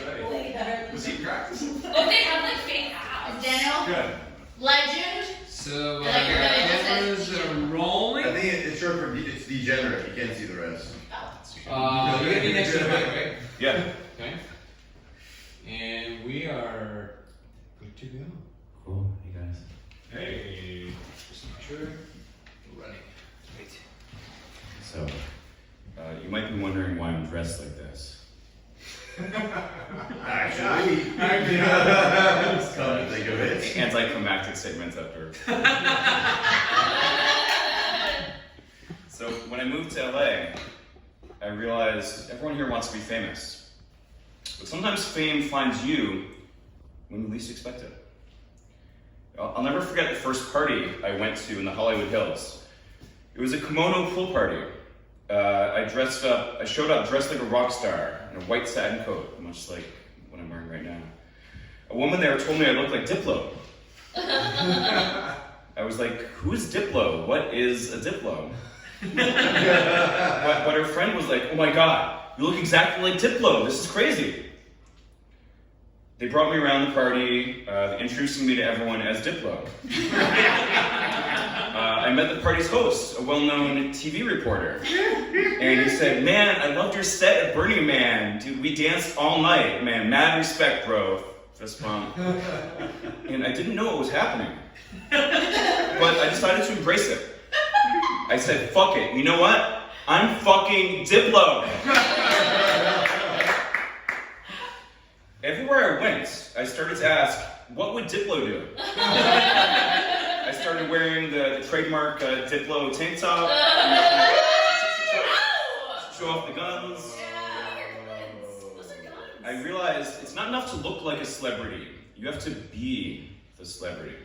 right. Was he practicing? Oh, they have like fake abs. Daniel? Good. Legend? So, cameras are rolling. I think it's short for it's degenerate. You can't see the rest. You're gonna be next to the mic, right? Yeah. Okay. And we are good to go. Cool, you guys. Hey. Just make sure. We're running. Wait. So, you might be wondering why I'm dressed like this. Actually, come to think of it, anticlimactic segments after. So when I moved to LA, I realized everyone here wants to be famous. But sometimes fame finds you when you least expect it. I'll never forget the first party I went to in the Hollywood Hills. It was a kimono pool party. I showed up dressed like a rock star in a white satin coat, much like what I'm wearing right now. A woman there told me I looked like Diplo. I was like, who's Diplo? What is a Diplo? but her friend was like, oh my God, you look exactly like Diplo. This is crazy. They brought me around the party, introducing me to everyone as Diplo. I met the party's host, a well-known TV reporter. And he said, man, I loved your set at Burning Man. Dude, we danced all night. Man, mad respect, bro. Fist bump. And I didn't know what was happening. But I decided to embrace it. I said, fuck it. You know what? I'm fucking Diplo. Everywhere I went, I started to ask, what would Diplo do? I started wearing the trademark Diplo tank top. Show off the guns. Those are guns. I realized it's not enough to look like a celebrity. You have to be the celebrity.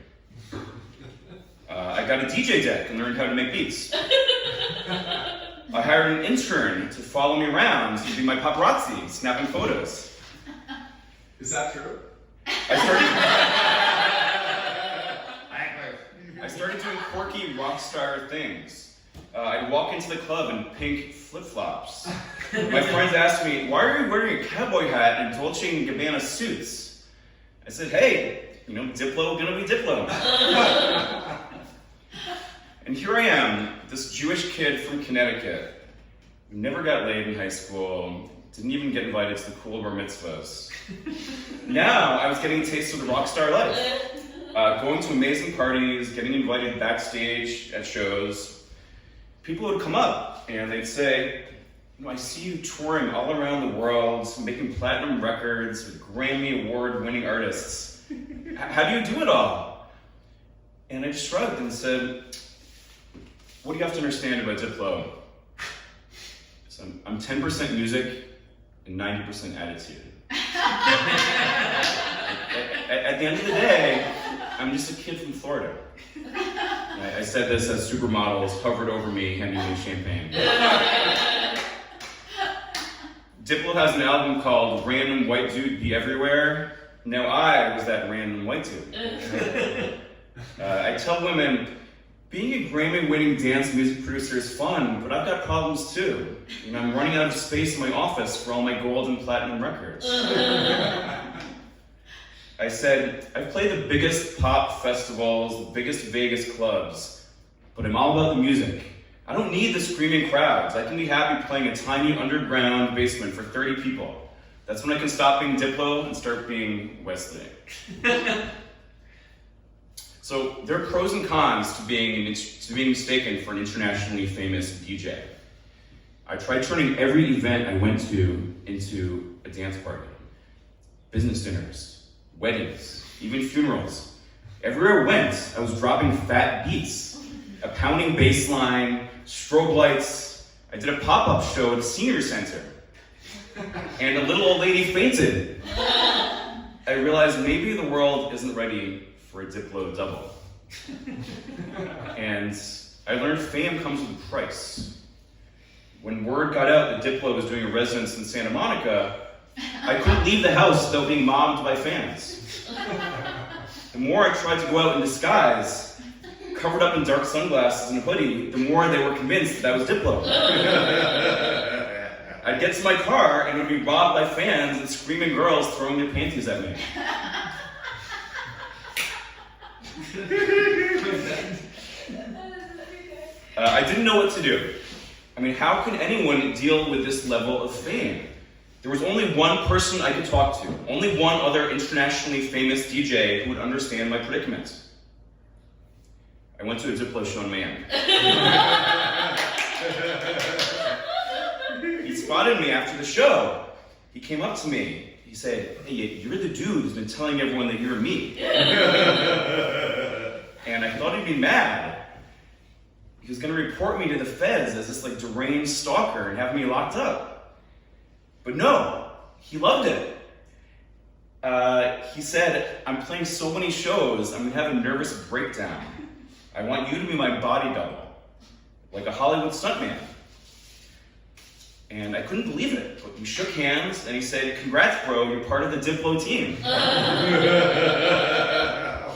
I got a DJ deck and learned how to make beats. I hired an intern to follow me around to be my paparazzi, snapping photos. Is that true? I started doing quirky rock star things. I'd walk into the club in pink flip-flops. My friends asked me, why are you wearing a cowboy hat and Dolce & Gabbana suits? I said, hey, Diplo gonna be Diplo. And here I am, this Jewish kid from Connecticut, who never got laid in high school, didn't even get invited to the cool bar mitzvahs. Now I was getting a taste of the rock star life. Going to amazing parties, getting invited backstage at shows. People would come up and they'd say, I see you touring all around the world, making platinum records with Grammy Award-winning artists. How do you do it all? And I just shrugged and said, what do you have to understand about Diplo? So I'm 10% music and 90% attitude. At the end of the day, I'm just a kid from Florida. I said this as supermodels hovered over me, handing me champagne. Diplo has an album called Random White Dude Be Everywhere. Now I was that random white dude. I tell women, being a Grammy-winning dance music producer is fun, but I've got problems too. I'm running out of space in my office for all my gold and platinum records. I said, I've played the biggest pop festivals, the biggest Vegas clubs, but I'm all about the music. I don't need the screaming crowds. I can be happy playing a tiny underground basement for 30 people. That's when I can stop being Diplo and start being Wesley. So there are pros and cons to being mistaken for an internationally famous DJ. I tried turning every event I went to into a dance party. Business dinners, weddings, even funerals. Everywhere I went, I was dropping fat beats, a pounding bass line, strobe lights. I did a pop-up show at a senior center. And a little old lady fainted. I realized maybe the world isn't ready for a Diplo double. And I learned fame comes with a price. When word got out that Diplo was doing a residence in Santa Monica, I couldn't leave the house without being mobbed by fans. The more I tried to go out in disguise, covered up in dark sunglasses and a hoodie, the more they were convinced that I was Diplo. I'd get to my car and it would be robbed by fans and screaming girls throwing their panties at me. I didn't know what to do. I mean, how can anyone deal with this level of fame? There was only one person I could talk to, only one other internationally famous DJ who would understand my predicament. I went to a Diplo show in Miami. He spotted me after the show. He came up to me. He said, "Hey, you're the dude who's been telling everyone that you're me." And I thought he'd be mad. He was going to report me to the feds as this like deranged stalker and have me locked up. But no, he loved it. He said, "I'm playing so many shows, I'm going to have a nervous breakdown. I want you to be my body double, like a Hollywood stuntman." And I couldn't believe it, but we shook hands and he said, "Congrats, bro, you're part of the Diplo team."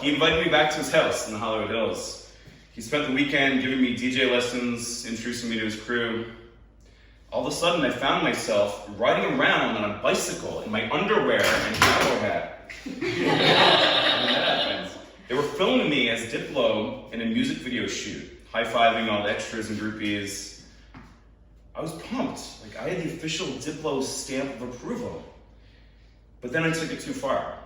He invited me back to his house in the Hollywood Hills. He spent the weekend giving me DJ lessons, introducing me to his crew. All of a sudden, I found myself riding around on a bicycle in my underwear and cowboy hat. They were filming me as Diplo in a music video shoot, high-fiving all the extras and groupies. I was pumped. Like, I had the official Diplo stamp of approval. But then I took it too far.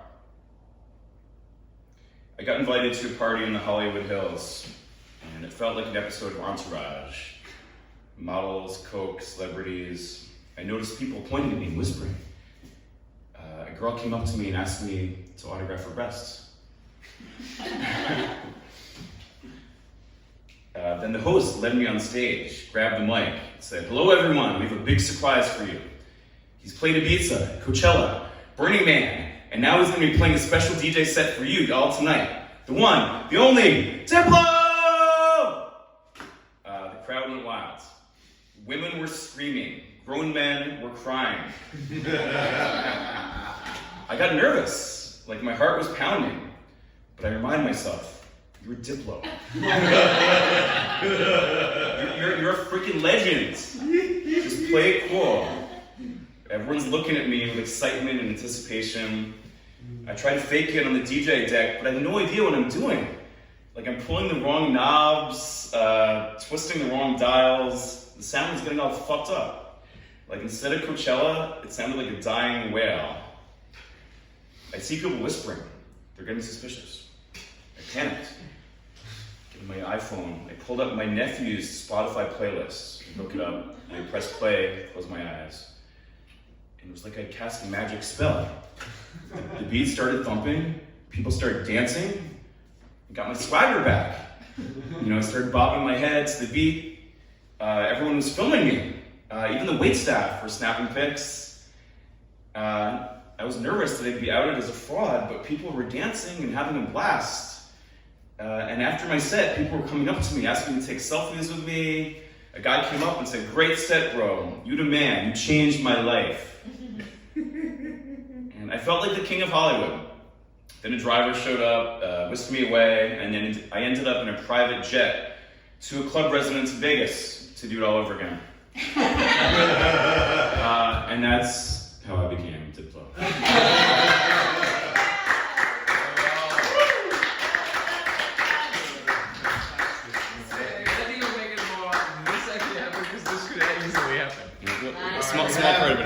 I got invited to a party in the Hollywood Hills, and it felt like an episode of Entourage. Models, coke, celebrities. I noticed people pointing at me and whispering. A girl came up to me and asked me to autograph her breasts. Then the host led me on stage, grabbed the mic, and said, "Hello everyone, we have a big surprise for you. He's played Ibiza, Coachella, Burning Man, and now he's going to be playing a special DJ set for you all tonight. The one, the only, Diplo!" The crowd went wild. Women were screaming. Grown men were crying. I got nervous, like my heart was pounding. But I reminded myself, you're Diplo. you're a freaking legend. Just play it cool. Everyone's looking at me with excitement and anticipation. I try to fake it on the DJ deck, but I have no idea what I'm doing. Like I'm pulling the wrong knobs, twisting the wrong dials. The sound was getting all fucked up. Like instead of Coachella, it sounded like a dying whale. I see people whispering. They're getting suspicious. I panicked. Getting my iPhone, I pulled up my nephew's Spotify playlist. I looked it up, and I pressed play, closed my eyes. And it was like I cast a magic spell. The beat started thumping, people started dancing, I got my swagger back. I started bobbing my head to the beat. Everyone was filming me. Even the waitstaff were snapping pics. I was nervous that I'd be outed as a fraud, but people were dancing and having a blast. And after my set, people were coming up to me, asking me to take selfies with me. A guy came up and said, "Great set, bro. You the man. You changed my life." And I felt like the king of Hollywood. Then a driver showed up, whisked me away, and then I ended up in a private jet to a club residence in Vegas to do it all over again. And that's how I became Diplo. I think you're making more. This actually happened because this could easily happen. Small part of it.